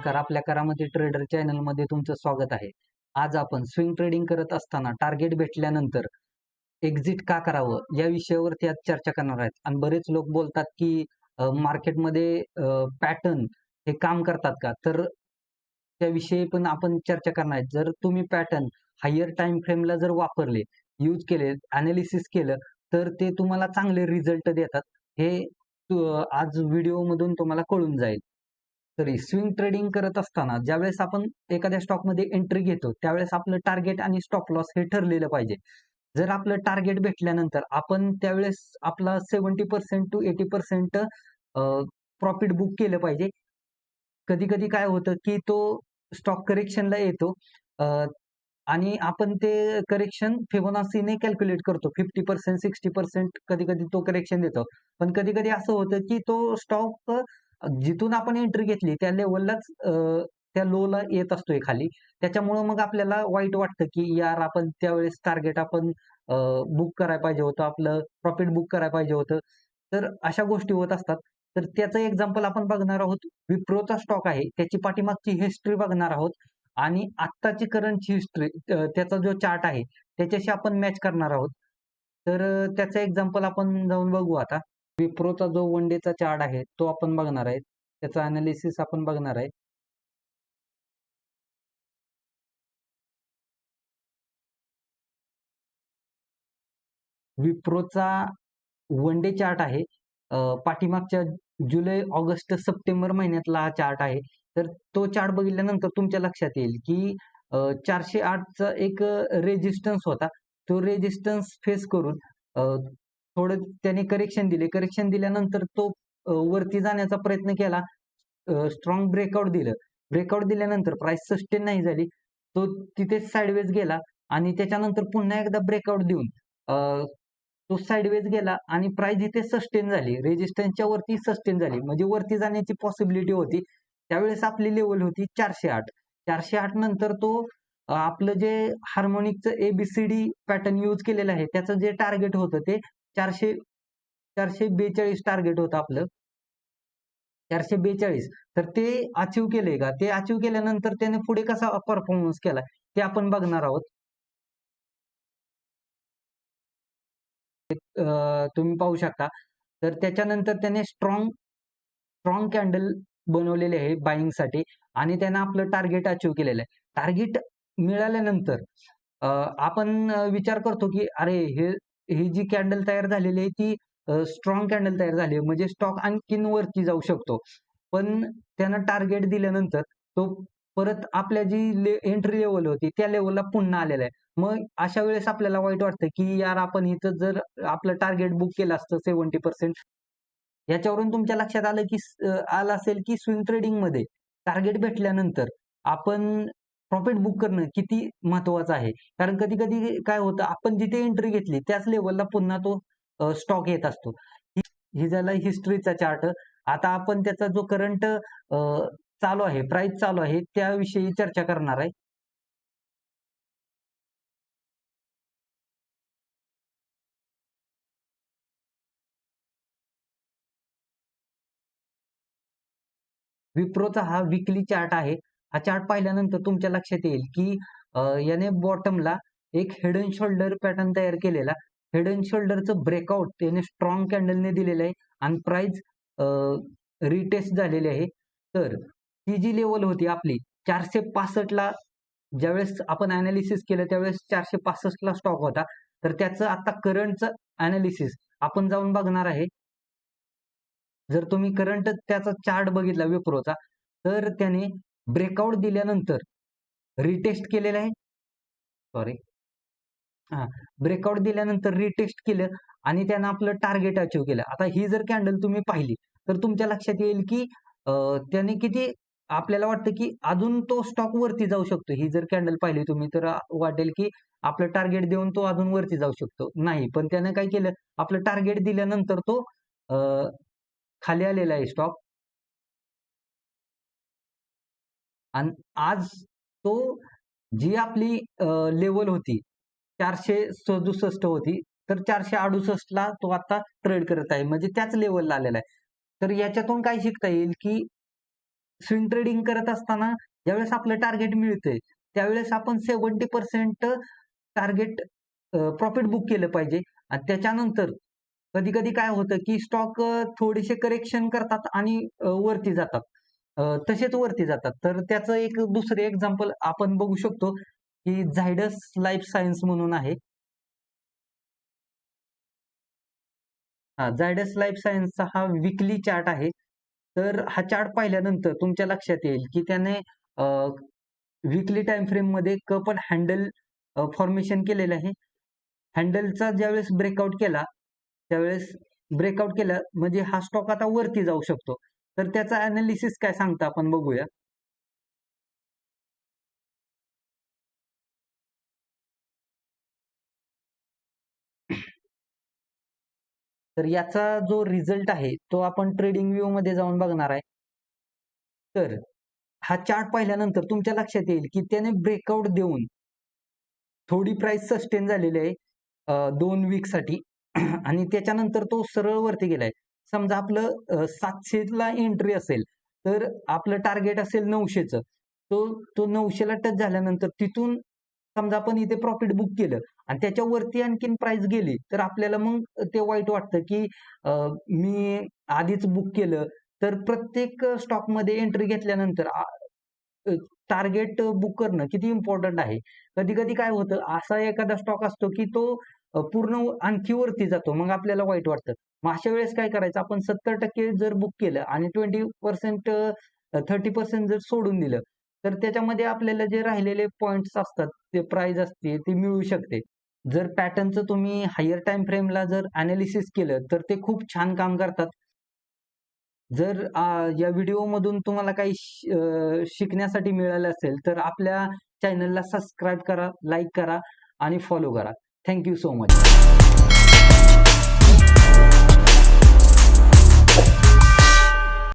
नमस्कार. आपल्या करामती ट्रेडर चॅनलमध्ये तुमचं स्वागत आहे. आज आपण स्विंग ट्रेडिंग करत असताना टार्गेट भेटल्यानंतर एक्झिट का करावं या विषयावरती आज चर्चा करणार आहेत. आणि बरेच लोक बोलतात की मार्केटमध्ये पॅटर्न हे काम करतात का? तर त्याविषयी पण आपण चर्चा करणार आहे. जर तुम्ही पॅटर्न हायर टाइम फ्रेमला जर वापरले, यूज केले, एनालिसिस केलं, तर ते तुम्हाला चांगले रिझल्ट देतात. हे आज व्हिडिओमधून तुम्हाला कळून जाईल. तरी स्विंग ट्रेडिंग करत असताना ज्यावेळेस आपण एखाद्या स्टॉकमध्ये एंट्री घेतो, त्यावेळेस आपलं टार्गेट आणि स्टॉप लॉस हे ठरलेलं पाहिजे. जर आपलं टार्गेट भेटल्यानंतर आपण त्यावेळेस आपला 70% टू 80% प्रॉफिट बुक केलं पाहिजे. कधी-कधी काय होतं, की तो स्टॉक करेक्शनला येतो अ, आणि आपण ते करेक्शन फिबोनाचीने कॅल्क्युलेट करतो. 50% 60% कधी-कधी तो करेक्शन देतो. पण कधी-कधी असं होतं, की तो स्टॉक जिथून आपण एंट्री घेतली त्या लेव्हललाच त्या लोला येत असतोय खाली. त्याच्यामुळं मग आपल्याला वाईट वाटतं, की यार आपण त्यावेळेस टार्गेट आपण बुक करायला पाहिजे होतं. आपलं प्रॉफिट बुक करायला पाहिजे होतं. तर अशा गोष्टी होत असतात. तर त्याचं एक्झाम्पल आपण बघणार आहोत. विप्रोचा स्टॉक आहे. त्याची पाठीमागची हिस्ट्री बघणार आहोत आणि आत्ताची करंटची हिस्ट्री त्याचा जो चार्ट आहे त्याच्याशी आपण मॅच करणार आहोत. तर त्याचं एक्झाम्पल आपण जाऊन बघू आता. विप्रोचा जो वन डेचा चार्ट आहे तो आपण बघणार आहे. त्याचा अनालिसिस आपण बघणार आहे. विप्रोचा वन डे चार्ट आहे. पाठीमागच्या जुलै, ऑगस्ट, सप्टेंबर महिन्यातला हा चार्ट आहे. तर तो चार्ट बघितल्यानंतर तुमच्या लक्षात येईल, की 408चा एक रेझिस्टन्स होता. तो रेझिस्टन्स फेस करून थोडं त्याने करेक्शन दिले. करेक्शन दिल्यानंतर तो वरती जाण्याचा प्रयत्न केला. स्ट्राँग ब्रेकआउट दिलं. ब्रेकआउट दिल्यानंतर प्राइस सस्टेन नाही झाली. तो तिथेच साइडवेज गेला आणि त्याच्यानंतर पुन्हा एकदा ब्रेकआउट देऊन तो साइडवेज गेला आणि प्राइस इथे सस्टेन झाली. रेझिस्टन्सच्या वरती सस्टेन झाली. म्हणजे वरती जाण्याची पॉसिबिलिटी होती. त्यावेळेस आपली लेव्हल होती 408. 408 नंतर तो आपलं जे हार्मोनिकचं ए पॅटर्न यूज केलेलं आहे, त्याचं जे टार्गेट होतं ते 400 442 टार्गेट होतं आपलं. 442 तर ते अचीव्ह केलंय का? ते अचीव्ह केल्यानंतर त्याने पुढे कसा परफॉर्मन्स केला ते आपण बघणार आहोत. तुम्ही पाहू शकता. तर त्याच्यानंतर त्याने स्ट्राँग स्ट्राँग कॅन्डल बनवलेले आहे बायिंगसाठी आणि त्यानं आपलं टार्गेट अचीव्ह केलेलं आहे. टार्गेट मिळाल्यानंतर आपण विचार करतो, की अरे ही जी कॅन्डल तयार झालेली आहे ती स्ट्राँग कॅन्डल तयार झाली आहे म्हणजे स्टॉक आणखीन वरती जाऊ शकतो. पण त्यानं टार्गेट दिल्यानंतर तो परत आपल्या जी एंट्री लेव्हल होती त्या लेव्हलला पुन्हा आलेला आहे. मग अशा वेळेस आपल्याला वाईट वाटतं, की यार आपण इथं जर आपलं टार्गेट बुक केलं असतं 70% याच्यावरून तुमच्या लक्षात आलं, की आलं असेल, की स्विंग ट्रेडिंगमध्ये टार्गेट भेटल्यानंतर आपण प्रॉफिट बुक करणं किती महत्त्वाचं आहे. कारण कधी-कधी काय होतं, आपण जिथे एंट्री घेतली त्याच लेव्हलला पुन्हा तो स्टॉक येत असतो. ही झाला हिस्ट्रीचा चार्ट. आता आपण त्याचा जो करंट चालू आहे, प्राइस चालू आहे त्याविषयी चर्चा करणार आहे. विप्रोचा हा वीकली चार्ट आहे. हा चार्ट पाहिल्यानंतर तुमच्या लक्षात येईल, की याने बॉटमला एक हेड अँड शोल्डर पॅटर्न तयार केलेला. हेड अँड शोल्डरचं ब्रेकआउट त्याने स्ट्राँग कॅन्डलने दिलेलं आहे आणि प्राइस रिटेस्ट झालेली आहे. तर ती जी लेव्हल होती आपली 465 ला ज्यावेळेस आपण एनालिसिस केलं त्यावेळेस 465 ला स्टॉक होता. तर त्याचं आता करंटचं एनालिसिस आपण जाऊन बघणार आहे. जर तुम्ही करंट त्याचा चार्ट बघितला विप्रोचा, तर त्याने ब्रेकआउट दिल्यानंतर रिटेस्ट केलेलं आहे. सॉरी. हां, ब्रेकआउट दिल्यानंतर रिटेस्ट केलं आणि त्यानं आपलं टार्गेट अचीव्ह केलं. आता ही जर कॅन्डल तुम्ही पाहिली, तर तुमच्या लक्षात येईल की त्याने किती आपल्याला वाटतं की अजून तो स्टॉक वरती जाऊ शकतो. ही जर कॅन्डल पाहिली तुम्ही तर वाटेल की आपलं टार्गेट देऊन तो अजून वरती जाऊ शकतो. नाही, पण त्यानं काय केलं, आपलं टार्गेट दिल्यानंतर तो अ, खाली आलेला आहे स्टॉक आणि आज तो जी आपली लेव्हल होती 467 होती, तर 468 ला तो आता ट्रेड करत आहे. म्हणजे त्याच लेव्हलला आलेला आहे. तर याच्यातून काय शिकता येईल, की स्विंग ट्रेडिंग करत असताना ज्यावेळेस आपलं टार्गेट मिळतंय, त्यावेळेस आपण 70% टार्गेट प्रॉफिट बुक केलं पाहिजे आणि त्याच्यानंतर कधी-कधी काय होतं, की स्टॉक थोडेसे करेक्शन करतात आणि वरती जातात. तसेच वरती जातात. तर त्याचं एक दुसरे एक्झाम्पल आपण बघू शकतो, की झायडस लाईफ सायन्स म्हणून आहे. झायडस लाईफ सायन्सचा हा वीकली चार्ट आहे. तर हा चार्ट पाहिल्यानंतर तुमच्या लक्षात येईल, की त्याने वीकली टाईम फ्रेममध्ये कप अँड हँडल फॉर्मेशन केलेलं आहे. हँडलचा ज्यावेळेस ब्रेकआउट केला, त्यावेळेस ब्रेकआउट केला म्हणजे हा स्टॉक आता वरती जाऊ शकतो. तर त्याचा एनालिसिस काय सांगतं आपण बघूया. तर याचा जो रिझल्ट आहे, तो आपण ट्रेडिंग व्ह्यूमध्ये जाऊन बघणार आहे. तर हा चार्ट पाहिल्यानंतर तुमच्या लक्षात येईल, की त्याने ब्रेकआउट देऊन थोडी प्राइस सस्टेन झालेली आहे 2 वीकसाठी आणि त्याच्यानंतर तो सरळ वरती गेलाय. समजा आपलं 700ला एंट्री असेल, तर आपलं टार्गेट असेल 900चं. तो तो 900ला टच झाल्यानंतर तिथून समजा आपण इथे प्रॉफिट बुक केलं आणि त्याच्यावरती आणखीन प्राइस गेली, तर आपल्याला मग ते वाईट वाटतं, की मी आधीच बुक केलं. तर प्रत्येक स्टॉकमध्ये एंट्री घेतल्यानंतर टार्गेट बुक करणं किती इम्पोर्टंट आहे. कधी-कधी काय होतं, असा एखादा स्टॉक असतो, की तो पूर्ण आणखी वरती जातो. मग आपल्याला वाईट वाटतं. मग अशा वेळेस काय करायचं, आपण 70% जर बुक केलं आणि 20% 30% जर सोडून दिलं, तर त्याच्यामध्ये आपल्याला जे राहिलेले पॉइंट्स असतात, ते प्राइस असते, ती मिळू शकते. जर पॅटर्नचं तुम्ही हायर टाईम फ्रेमला जर एनालिसिस केलं, तर ते खूप छान काम करतात. जर या व्हिडिओमधून तुम्हाला काही शिकण्यासाठी मिळालं असेल, तर आपल्या चॅनलला सबस्क्राईब करा, लाईक करा आणि फॉलो करा. Thank you so much.